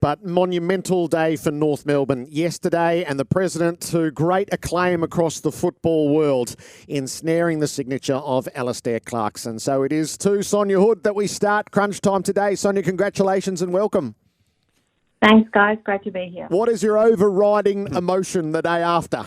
But monumental day for North Melbourne yesterday, and the president to great acclaim across the football world in snaring the signature of Alastair Clarkson. So it is to Sonja Hood that we start crunch time today. Sonja, congratulations and welcome. Thanks, guys. Great to be here. What is your overriding emotion the day after?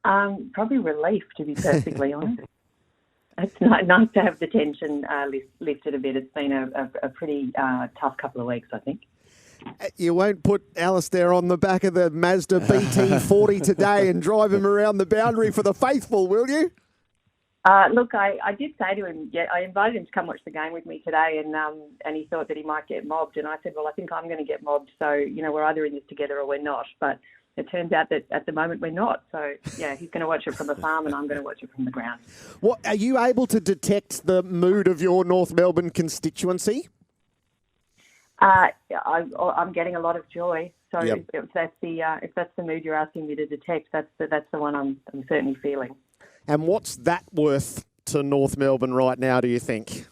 Probably relief, to be perfectly honest. It's nice to have the tension lifted a bit. It's been a pretty tough couple of weeks, I think. You won't put Alastair on the back of the Mazda BT40 today and drive him around the boundary for the faithful, will you? Look, I did say to him, I invited him to come watch the game with me today, and he thought that he might get mobbed. And I said, well, I think I'm going to get mobbed. So, we're either in this together or we're not. But it turns out that at the moment we're not. So, yeah, he's going to watch it from the farm and I'm going to watch it from the ground. What, are you able to detect the mood of your North Melbourne constituency? I'm getting a lot of joy. So yep. if that's the mood you're asking me to detect, that's the one I'm certainly feeling. And what's that worth to North Melbourne right now, do you think?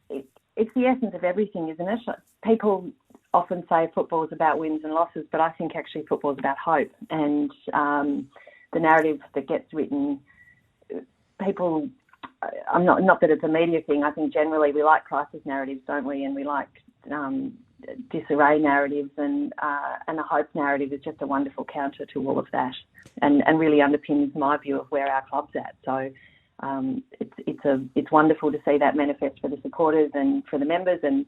It's the essence of everything, isn't it? People often say football is about wins and losses, but I think actually football is about hope. And the narrative that gets written, people... not that it's a media thing. I think generally we like crisis narratives, don't we? And we like disarray narratives, and a hope narrative is just a wonderful counter to all of that, and really underpins my view of where our club's at. So it's wonderful to see that manifest for the supporters and for the members, and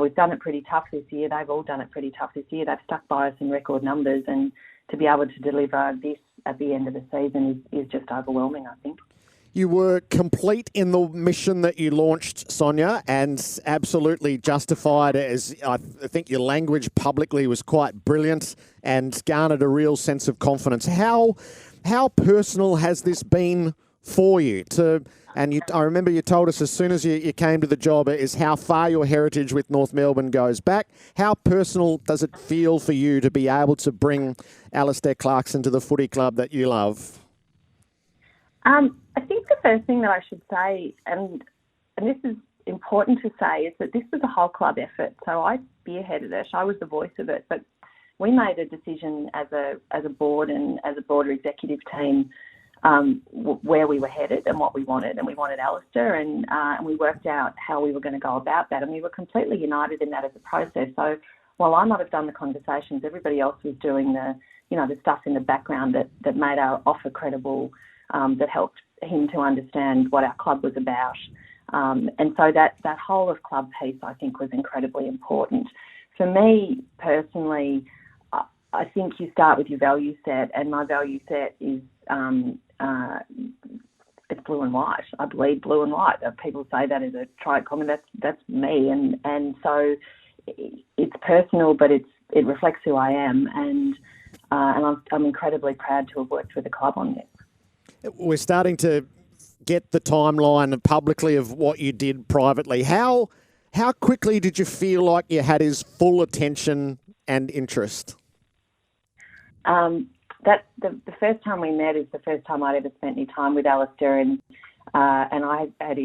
we've done it pretty tough this year. They've all done it pretty tough this year. They've stuck by us in record numbers, and to be able to deliver this at the end of the season is just overwhelming, I think. You were complete in the mission that you launched, Sonja, and absolutely justified, as I think your language publicly was quite brilliant and garnered a real sense of confidence. How personal has this been for you? I remember you told us as soon as you came to the job is how far your heritage with North Melbourne goes back. How personal does it feel for you to be able to bring Alastair Clarkson to the footy club that you love? I think the first thing that I should say, and this is important to say, is that this was a whole club effort. So I spearheaded it. I was the voice of it. But we made a decision as a board and as a broader executive team where we were headed and what we wanted. And we wanted Alastair, and we worked out how we were going to go about that. And we were completely united in that as a process. So while I might have done the conversations, everybody else was doing the stuff in the background that made our offer credible, that helped him to understand what our club was about. And so that whole of club piece, I think, was incredibly important. For me personally, I think you start with your value set, and my value set is it's blue and white. I bleed blue and white. People say that as a trite comment. That's me, and so it's personal, but it reflects who I am, and I'm incredibly proud to have worked with the club on this. We're starting to get the timeline publicly of what you did privately. How quickly did you feel like you had his full attention and interest? That the first time we met is the first time I'd ever spent any time with Alastair, and I had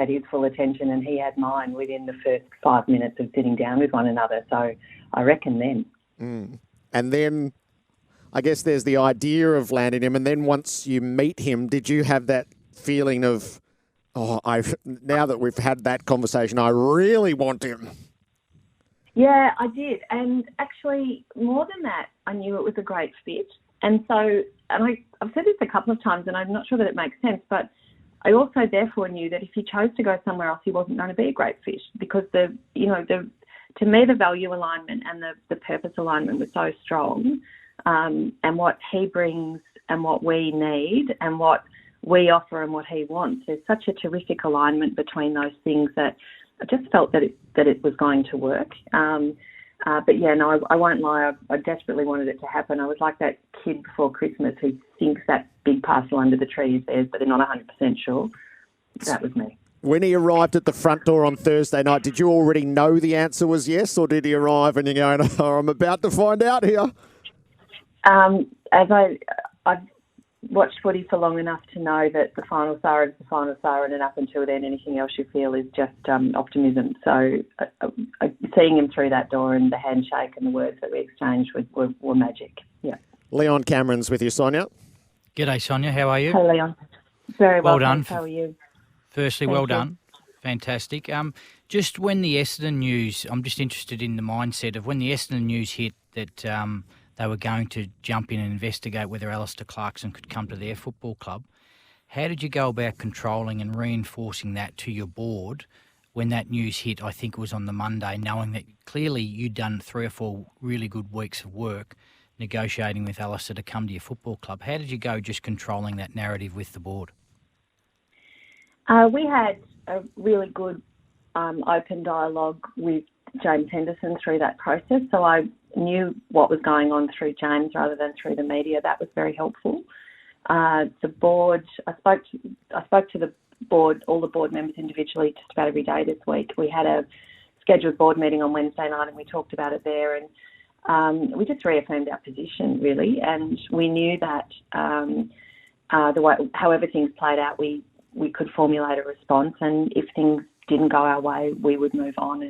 his full attention and he had mine within the first 5 minutes of sitting down with one another. So I reckon then. And then I guess there's the idea of landing him, and then once you meet him, did you have that feeling of, now that we've had that conversation, I really want him? Yeah, I did. And actually, more than that, I knew it was a great fit. And so, I've said this a couple of times, and I'm not sure that it makes sense, but I also therefore knew that if he chose to go somewhere else, he wasn't going to be a great fit, because to me, the value alignment and the purpose alignment was so strong. And what he brings and what we need and what we offer and what he wants. There's such a terrific alignment between those things that I just felt that it was going to work. But yeah, no, I won't lie. I desperately wanted it to happen. I was like that kid before Christmas who thinks that big parcel under the tree is theirs, but they're not 100% sure. That was me. When he arrived at the front door on Thursday night, did you already know the answer was yes, or did he arrive and you're going, I'm about to find out here? As I've watched footy for long enough to know that the final siren is the final siren, and up until then, anything else you feel is just optimism. So seeing him through that door and the handshake and the words that we exchanged were magic. Yeah. Leon Cameron's with you, Sonja. G'day, Sonja. How are you? Hey, Leon. Very well done. thanks. How are you? Firstly, Thank well you. done. Fantastic. Just when the Essendon news, I'm just interested in the mindset of when the Essendon news hit that they were going to jump in and investigate whether Alastair Clarkson could come to their football club. How did you go about controlling and reinforcing that to your board when that news hit? I think it was on the Monday, knowing that clearly you'd done 3 or 4 really good weeks of work negotiating with Alastair to come to your football club. How did you go just controlling that narrative with the board? We had a really good open dialogue with James Henderson through that process, so I knew what was going on through James rather than through the media. That was very helpful. The board, I spoke to the board, all the board members individually just about every day this week. We had a scheduled board meeting on Wednesday night and we talked about it there, and we just reaffirmed our position really, and we knew that however things played out, we could formulate a response, and if things didn't go our way, we would move on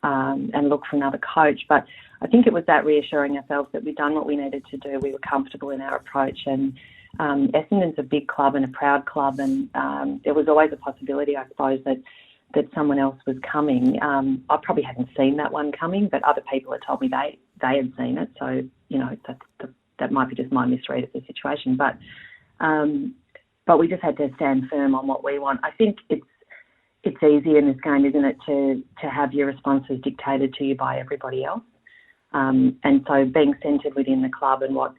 and look for another coach. But I think it was that reassuring ourselves that we'd done what we needed to do. We were comfortable in our approach, and Essendon's a big club and a proud club, and there was always a possibility, I suppose, that someone else was coming. I probably hadn't seen that one coming, but other people had told me they had seen it. So, that might be just my misread of the situation. But we just had to stand firm on what we want. I think it's easy in this game, isn't it, to have your responses dictated to you by everybody else. And so being centred within the club and what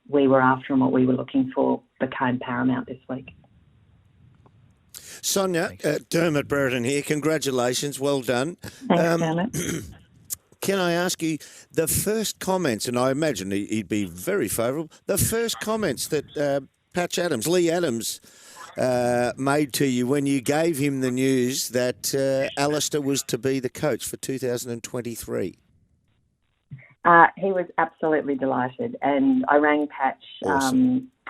we were after and what we were looking for became paramount this week. Sonja, Dermott Brereton here. Congratulations. Well done. Thanks, Dermott. Can I ask you the first comments, and I imagine he'd be very favourable, the first comments that Lee Adams made to you when you gave him the news that Alastair was to be the coach for 2023? He was absolutely delighted, and I rang Patch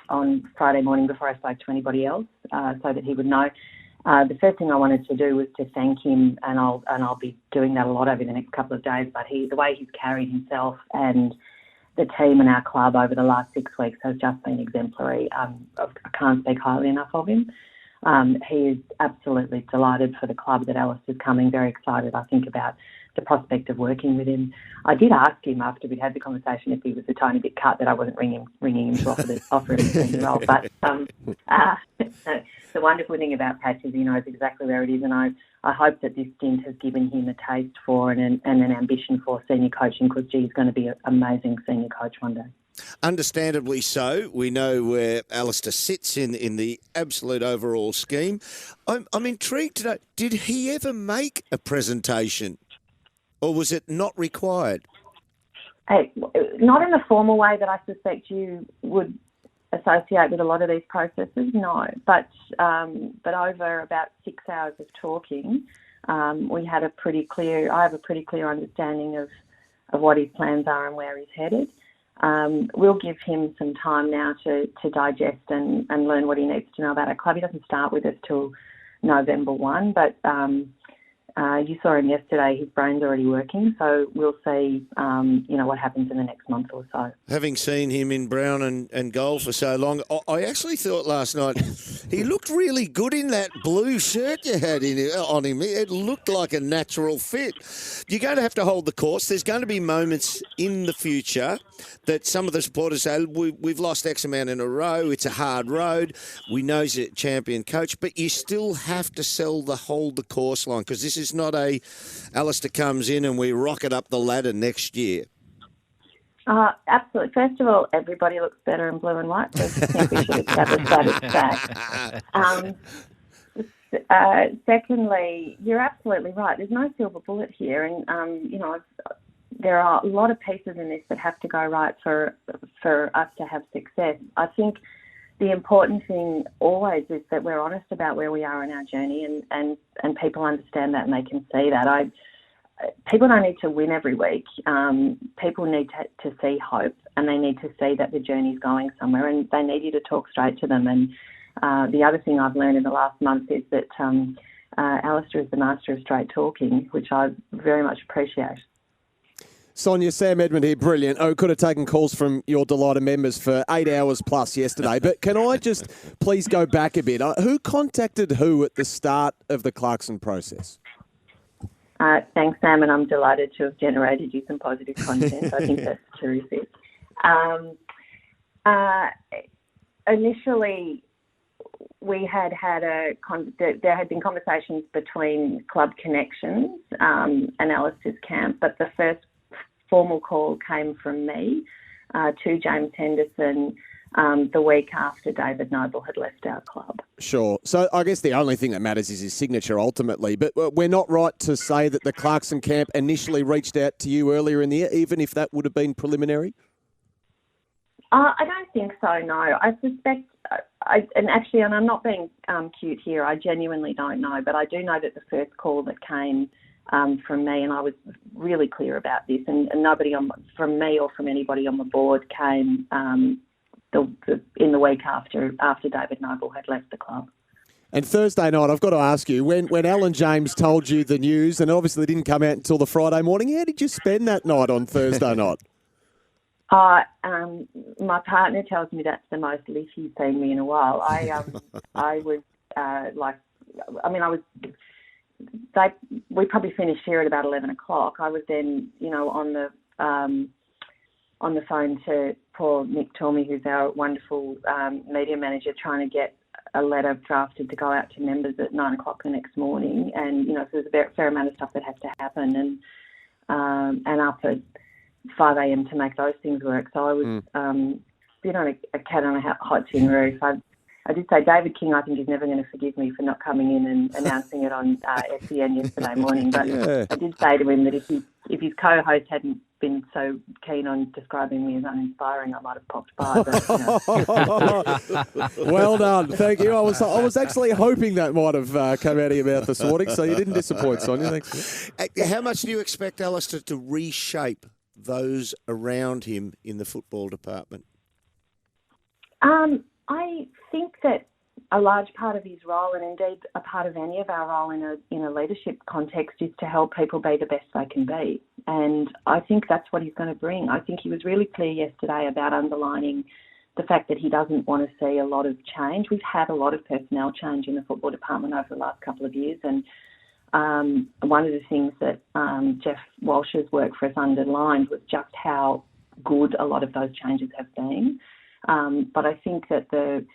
on Friday morning before I spoke to anybody else so that he would know. The first thing I wanted to do was to thank him, and I'll be doing that a lot over the next couple of days, but the way he's carried himself and the team and our club over the last 6 weeks has just been exemplary. I can't speak highly enough of him. He is absolutely delighted for the club that Alastair's coming, very excited, I think, about the prospect of working with him. I did ask him after we'd had the conversation if he was a tiny bit cut that I wasn't ringing him to offer him a senior role. But the wonderful thing about Patch is he knows exactly where it is, and I hope that this stint has given him a taste for and an ambition for senior coaching, because he's going to be an amazing senior coach one day. Understandably so. We know where Alastair sits in the absolute overall scheme. I'm intrigued to know, did he ever make a presentation, or was it not required? Not in the formal way that I suspect you would associate with a lot of these processes, no. But over about 6 hours of talking, we had I have a pretty clear understanding of what his plans are and where he's headed. We'll give him some time now to digest and learn what he needs to know about our club. He doesn't start with us till November 1, but you saw him yesterday. His brain's already working, so we'll see what happens in the next month or so. Having seen him in brown and gold for so long, I actually thought last night he looked really good in that blue shirt you had on him. It looked like a natural fit. You're going to have to hold the course. There's going to be moments in the future that some of the supporters say, we've lost X amount in a row. It's a hard road. We know he's a champion coach, but you still have to sell the hold the course line, because this is not a Alastair comes in and we rocket up the ladder next year. Absolutely. First of all, everybody looks better in blue and white, so I think we should establish that as fact. Secondly, you're absolutely right. There's no silver bullet here, and there are a lot of pieces in this that have to go right for us to have success. I think the important thing always is that we're honest about where we are in our journey, and people understand that and they can see that. people don't need to win every week. People need to see hope, and they need to see that the journey's going somewhere, and they need you to talk straight to them. And the other thing I've learned in the last month is that Alastair is the master of straight talking, which I very much appreciate. Sonja, Sam Edmund here, brilliant. Oh, could have taken calls from your delighted members for 8 hours plus yesterday. But can I just please go back a bit? Who contacted who at the start of the Clarkson process? Thanks, Sam, and I'm delighted to have generated you some positive content. I think that's terrific. Initially, we had there had been conversations between Club Connections and Alastair's camp, but the first formal call came from me to James Henderson the week after David Noble had left our club. Sure. So I guess the only thing that matters is his signature ultimately, but we're not right to say that the Clarkson camp initially reached out to you earlier in the year, even if that would have been preliminary? I don't think so, no. I suspect, and I'm not being cute here, I genuinely don't know, but I do know that the first call that came from me, and I was really clear about this, and nobody from me or from anybody on the board came in the week after David Noble had left the club. And Thursday night, I've got to ask you, when Alan James told you the news, and obviously it didn't come out until the Friday morning, how did you spend that night on Thursday night? My partner tells me that's the most lit he's seen me in a while. We probably finished here at about 11 o'clock. I was then, on the phone to poor Nick Tormey, who's our wonderful media manager, trying to get a letter drafted to go out to members at 9 o'clock the next morning. And, so there's a fair amount of stuff that has to happen, and up at 5 a.m. to make those things work. So I was bit on a cat on a hot tin roof. I did say David King, I think, is never going to forgive me for not coming in and announcing it on SEN yesterday morning. But yeah. I did say to him that if his co-host hadn't been so keen on describing me as uninspiring, I might have popped by. But, Well done. Thank you. I was actually hoping that might have come out of your mouth this morning, so you didn't disappoint, Sonja. Thanks. How much do you expect Alastair to reshape those around him in the football department? I think that a large part of his role, and indeed a part of any of our role in a leadership context, is to help people be the best they can be. And I think that's what he's going to bring. I think he was really clear yesterday about underlining the fact that he doesn't want to see a lot of change. We've had a lot of personnel change in the football department over the last couple of years, and one of the things that Jeff Walsh's work for us underlined was just how good a lot of those changes have been. But I think that the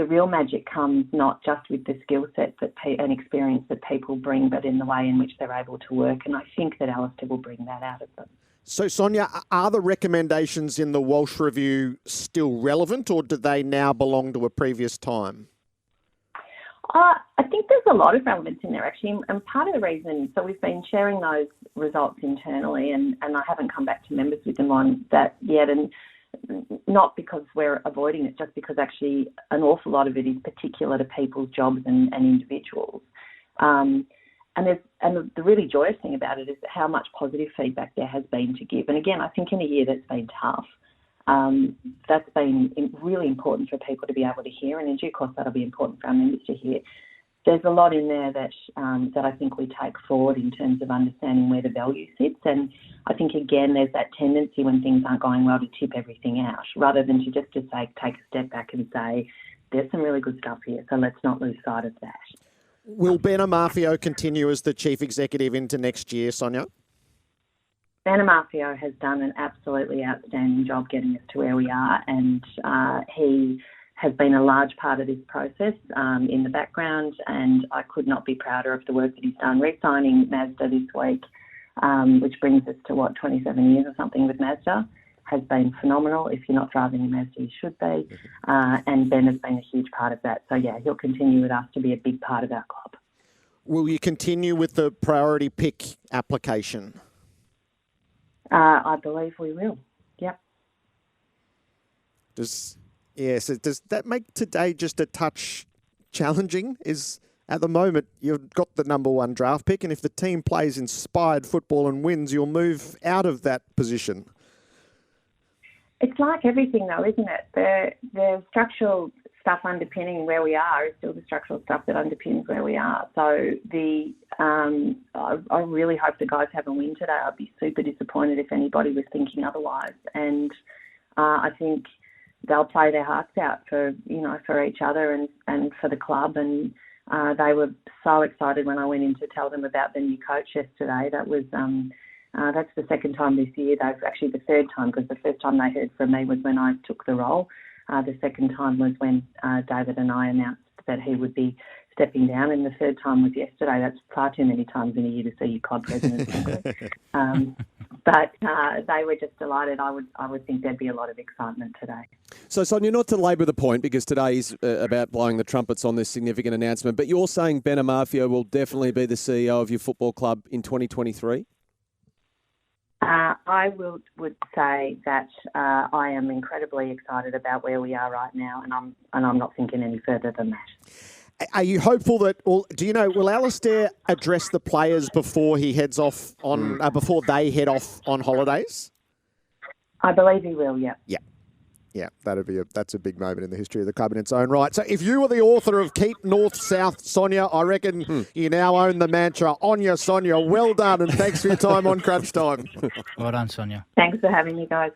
real magic comes not just with the skill set and experience that people bring, but in the way in which they're able to work. And I think that Alastair will bring that out of them. So, Sonja, are the recommendations in the Walsh Review still relevant, or do they now belong to a previous time? I think there's a lot of relevance in there, actually. And part of the reason, so we've been sharing those results internally, and I haven't come back to members with them on that yet. And not because we're avoiding it, just because actually an awful lot of it is particular to people's jobs and individuals. And the really joyous thing about it is how much positive feedback there has been to give. And again, I think in a year that's been tough, that's been really important for people to be able to hear, and in due course that'll be important for our members to hear. There's a lot in there that I think we take forward in terms of understanding where the value sits, and I think again there's that tendency when things aren't going well to tip everything out, rather than to just say take a step back and say there's some really good stuff here, so let's not lose sight of that. Will Ben Amafio continue as the chief executive into next year, Sonja? Ben Amafio has done an absolutely outstanding job getting us to where we are, and he has been a large part of this process in the background, and I could not be prouder of the work that he's done. Re-signing Mazda this week, which brings us to, 27 years or something with Mazda, has been phenomenal. If you're not driving a Mazda, you should be. And Ben has been a huge part of that. So, yeah, he'll continue with us to be a big part of our club. Will you continue with the priority pick application? I believe we will, yep. Does that make today just a touch challenging? at the moment, you've got the number one draft pick, and if the team plays inspired football and wins, you'll move out of that position. It's like everything, though, isn't it? The structural stuff underpinning where we are is still the structural stuff that underpins where we are. So I really hope the guys have a win today. I'd be super disappointed if anybody was thinking otherwise. And I think they'll play their hearts out for each other and for the club. And they were so excited when I went in to tell them about the new coach yesterday. That was that's the second time this year. They've actually the third time, because the first time they heard from me was when I took the role. The second time was when David and I announced that he would be stepping down, and the third time was yesterday. That's far too many times in a year to see your club president. But they were just delighted. I would think there'd be a lot of excitement today. So, Sonja, not to labour the point, because today is about blowing the trumpets on this significant announcement, but you're saying Ben Amafio will definitely be the CEO of your football club in 2023? I would say that I am incredibly excited about where we are right now, and I'm not thinking any further than that. Are you hopeful that? Will Alastair address the players before he heads off on before they head off on holidays? I believe he will. Yeah. Yeah, that's a big moment in the history of the club in its own right. So if you were the author of Keep North South, Sonja, I reckon you now own the mantra, on your Sonja. Well done, and thanks for your time on Crunch Time. Well done, Sonja. Thanks for having me, guys.